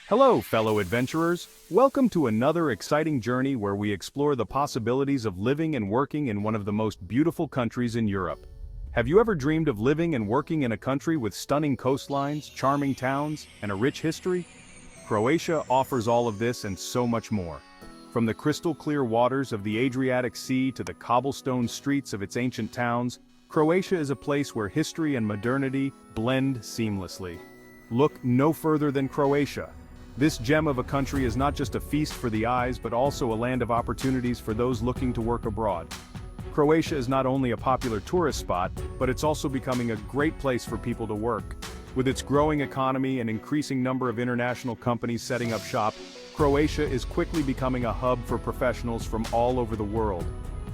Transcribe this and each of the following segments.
Hello, fellow adventurers. Welcome to another exciting journey where we explore the possibilities of living and working in one of the most beautiful countries in Europe. Have you ever dreamed of living and working in a country with stunning coastlines, charming towns, and a rich history? Croatia offers all of this and so much more. From the crystal-clear waters of the Adriatic Sea to the cobblestone streets of its ancient towns, Croatia is a place where history and modernity blend seamlessly. Look no further than Croatia. This gem of a country is not just a feast for the eyes but also a land of opportunities for those looking to work abroad. Croatia is not only a popular tourist spot, but it's also becoming a great place for people to work. With its growing economy and increasing number of international companies setting up shop, Croatia is quickly becoming a hub for professionals from all over the world.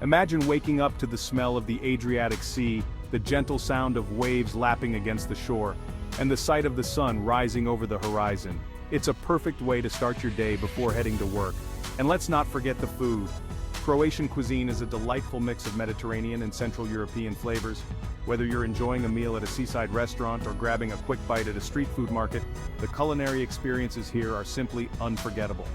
Imagine waking up to the smell of the Adriatic Sea, the gentle sound of waves lapping against the shore, and the sight of the sun rising over the horizon. It's a perfect way to start your day before heading to work. And let's not forget the food. Croatian cuisine is a delightful mix of Mediterranean and Central European flavors. Whether you're enjoying a meal at a seaside restaurant or grabbing a quick bite at a street food market, the culinary experiences here are simply unforgettable.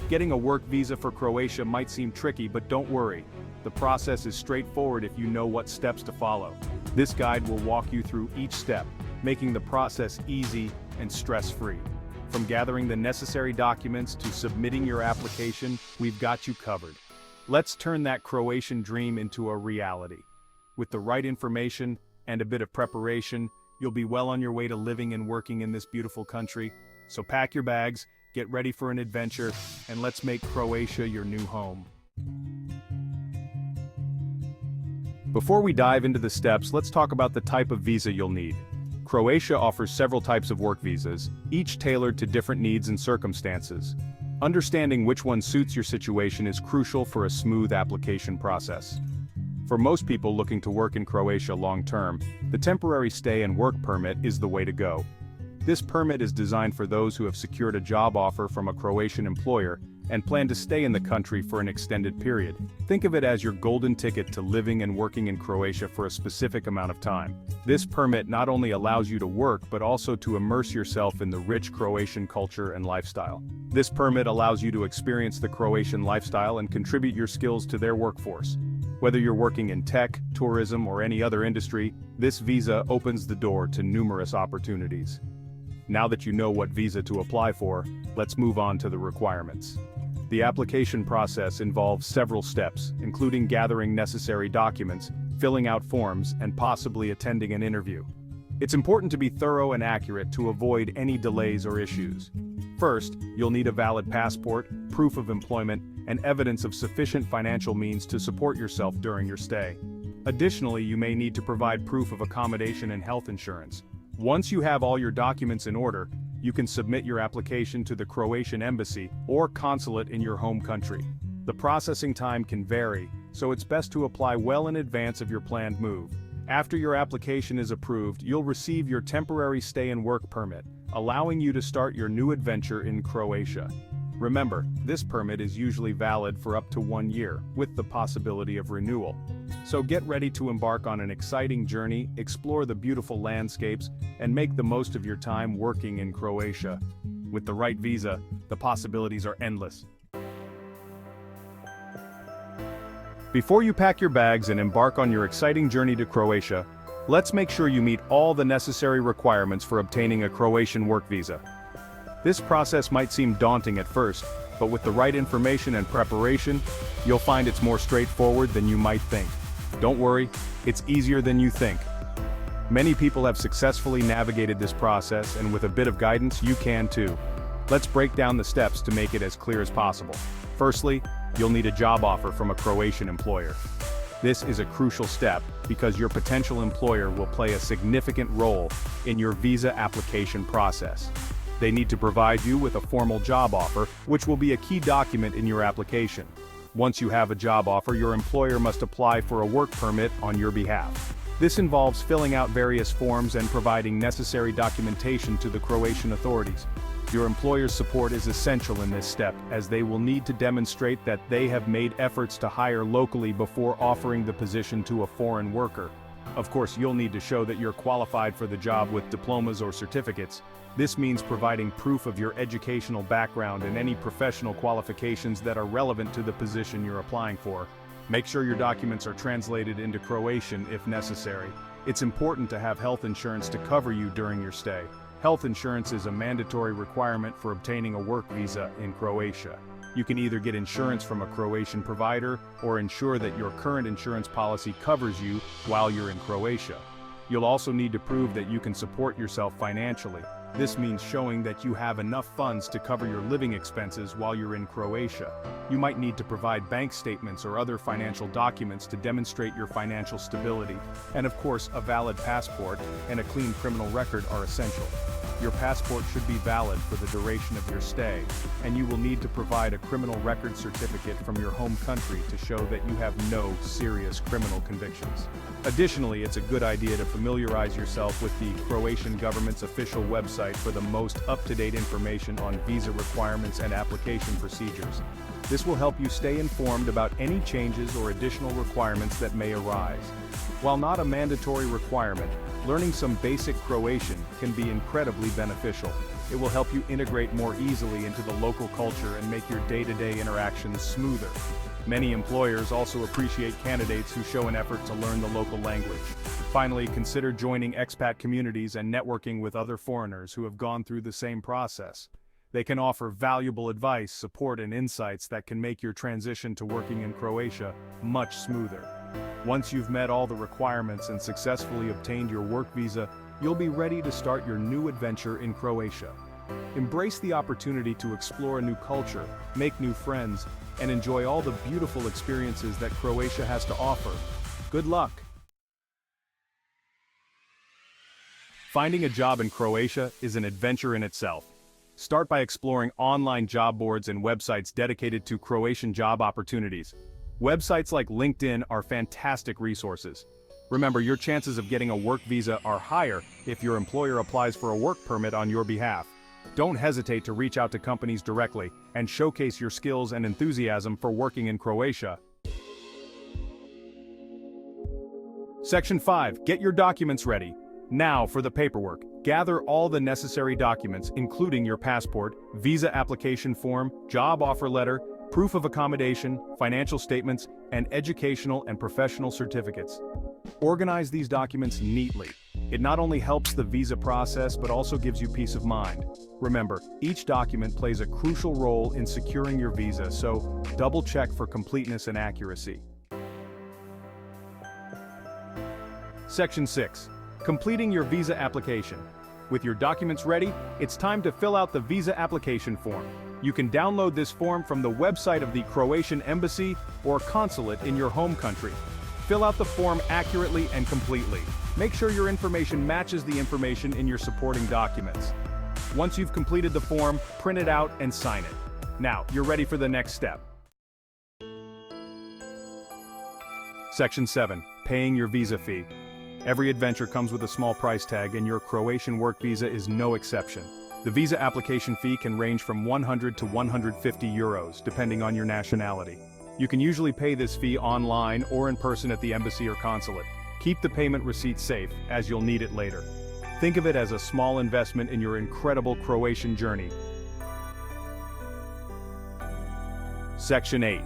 Getting a work visa for Croatia might seem tricky, but don't worry. The process is straightforward if you know what steps to follow. This guide will walk you through each step, making the process easy and stress-free. From gathering the necessary documents to submitting your application, we've got you covered. Let's turn that Croatian dream into a reality. With the right information and a bit of preparation, you'll be well on your way to living and working in this beautiful country. So pack your bags, get ready for an adventure, and let's make Croatia your new home. Before we dive into the steps, let's talk about the type of visa you'll need. Croatia offers several types of work visas, each tailored to different needs and circumstances. Understanding which one suits your situation is crucial for a smooth application process. For most people looking to work in Croatia long-term, the temporary stay and work permit is the way to go. This permit is designed for those who have secured a job offer from a Croatian employer and plan to stay in the country for an extended period. Think of it as your golden ticket to living and working in Croatia for a specific amount of time. This permit not only allows you to work but also to immerse yourself in the rich Croatian culture and lifestyle. This permit allows you to experience the Croatian lifestyle and contribute your skills to their workforce. Whether you're working in tech, tourism, or any other industry, this visa opens the door to numerous opportunities. Now that you know what visa to apply for, let's move on to the requirements. The application process involves several steps, including gathering necessary documents, filling out forms, and possibly attending an interview. It's important to be thorough and accurate to avoid any delays or issues. First, you'll need a valid passport, proof of employment, and evidence of sufficient financial means to support yourself during your stay. Additionally, you may need to provide proof of accommodation and health insurance. Once you have all your documents in order, you can submit your application to the Croatian embassy or consulate in your home country. The processing time can vary, so it's best to apply well in advance of your planned move. After your application is approved, you'll receive your temporary stay and work permit, allowing you to start your new adventure in Croatia. Remember, this permit is usually valid for up to 1 year, with the possibility of renewal. So get ready to embark on an exciting journey, explore the beautiful landscapes, and make the most of your time working in Croatia. With the right visa, the possibilities are endless. Before you pack your bags and embark on your exciting journey to Croatia, let's make sure you meet all the necessary requirements for obtaining a Croatian work visa. This process might seem daunting at first, but with the right information and preparation, you'll find it's more straightforward than you might think. Don't worry, it's easier than you think. Many people have successfully navigated this process, and with a bit of guidance, you can too. Let's break down the steps to make it as clear as possible. Firstly, you'll need a job offer from a Croatian employer. This is a crucial step because your potential employer will play a significant role in your visa application process. They need to provide you with a formal job offer, which will be a key document in your application. Once you have a job offer, your employer must apply for a work permit on your behalf. This involves filling out various forms and providing necessary documentation to the Croatian authorities. Your employer's support is essential in this step, as they will need to demonstrate that they have made efforts to hire locally before offering the position to a foreign worker. Of course, you'll need to show that you're qualified for the job with diplomas or certificates. This means providing proof of your educational background and any professional qualifications that are relevant to the position you're applying for. Make sure your documents are translated into Croatian if necessary. It's important to have health insurance to cover you during your stay. Health insurance is a mandatory requirement for obtaining a work visa in Croatia. You can either get insurance from a Croatian provider or ensure that your current insurance policy covers you while you're in Croatia. You'll also need to prove that you can support yourself financially. This means showing that you have enough funds to cover your living expenses while you're in Croatia. You might need to provide bank statements or other financial documents to demonstrate your financial stability. And of course, a valid passport and a clean criminal record are essential. Your passport should be valid for the duration of your stay, and you will need to provide a criminal record certificate from your home country to show that you have no serious criminal convictions. Additionally, it's a good idea to familiarize yourself with the Croatian government's official website for the most up-to-date information on visa requirements and application procedures. This will help you stay informed about any changes or additional requirements that may arise. While not a mandatory requirement, learning some basic Croatian can be incredibly beneficial. It will help you integrate more easily into the local culture and make your day-to-day interactions smoother. Many employers also appreciate candidates who show an effort to learn the local language. Finally, consider joining expat communities and networking with other foreigners who have gone through the same process. They can offer valuable advice, support, and insights that can make your transition to working in Croatia much smoother. Once you've met all the requirements and successfully obtained your work visa, you'll be ready to start your new adventure in Croatia. Embrace the opportunity to explore a new culture, make new friends, and enjoy all the beautiful experiences that Croatia has to offer. Good luck! Finding a job in Croatia is an adventure in itself. Start by exploring online job boards and websites dedicated to Croatian job opportunities. Websites like LinkedIn are fantastic resources. Remember, your chances of getting a work visa are higher if your employer applies for a work permit on your behalf. Don't hesitate to reach out to companies directly and showcase your skills and enthusiasm for working in Croatia. Section 5. Get your documents ready. Now for the paperwork. Gather all the necessary documents, including your passport, visa application form, job offer letter, proof of accommodation, financial statements, and educational and professional certificates. Organize these documents neatly. It not only helps the visa process but also gives you peace of mind. Remember, each document plays a crucial role in securing your visa, so double-check for completeness and accuracy. Section 6. Completing your visa application. With your documents ready, it's time to fill out the visa application form. You can download this form from the website of the Croatian embassy or consulate in your home country. Fill out the form accurately and completely. Make sure your information matches the information in your supporting documents. Once you've completed the form, print it out and sign it. Now, you're ready for the next step. Section 7. Paying your visa fee. Every adventure comes with a small price tag, and your Croatian work visa is no exception. The visa application fee can range from 100 to 150 euros, depending on your nationality. You can usually pay this fee online or in person at the embassy or consulate. Keep the payment receipt safe, as you'll need it later. Think of it as a small investment in your incredible Croatian journey. Section 8.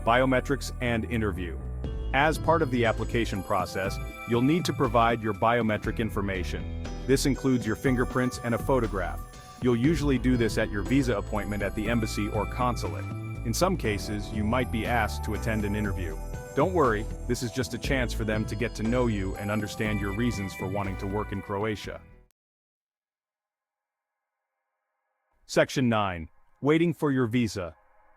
Biometrics and interview. As part of the application process, you'll need to provide your biometric information. This includes your fingerprints and a photograph. You'll usually do this at your visa appointment at the embassy or consulate. In some cases, you might be asked to attend an interview. Don't worry, this is just a chance for them to get to know you and understand your reasons for wanting to work in Croatia. Section 9. Waiting for your visa.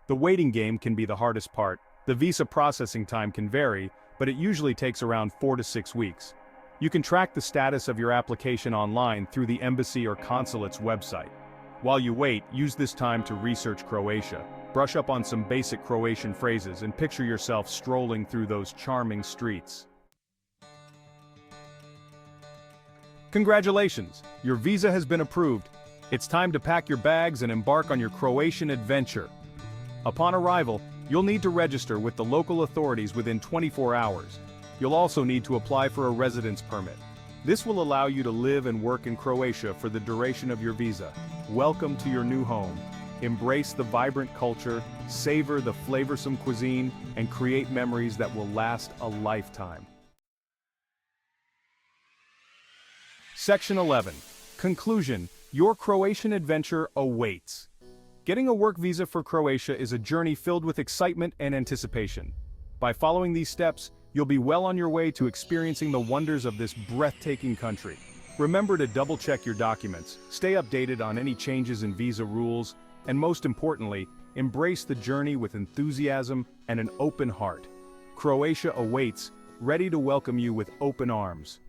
The waiting game can be the hardest part. The visa processing time can vary, but it usually takes around 4 to 6 weeks. You can track the status of your application online through the embassy or consulate's website. While you wait, use this time to research Croatia. Brush up on some basic Croatian phrases and picture yourself strolling through those charming streets. Congratulations! Your visa has been approved. It's time to pack your bags and embark on your Croatian adventure. Upon arrival, you'll need to register with the local authorities within 24 hours. You'll also need to apply for a residence permit. This will allow you to live and work in Croatia for the duration of your visa. Welcome to your new home. Embrace the vibrant culture, savor the flavorsome cuisine, and create memories that will last a lifetime. Section 11. Conclusion. Your Croatian adventure awaits. Getting a work visa for Croatia is a journey filled with excitement and anticipation. By following these steps, you'll be well on your way to experiencing the wonders of this breathtaking country. Remember to double-check your documents, stay updated on any changes in visa rules, and most importantly, embrace the journey with enthusiasm and an open heart. Croatia awaits, ready to welcome you with open arms.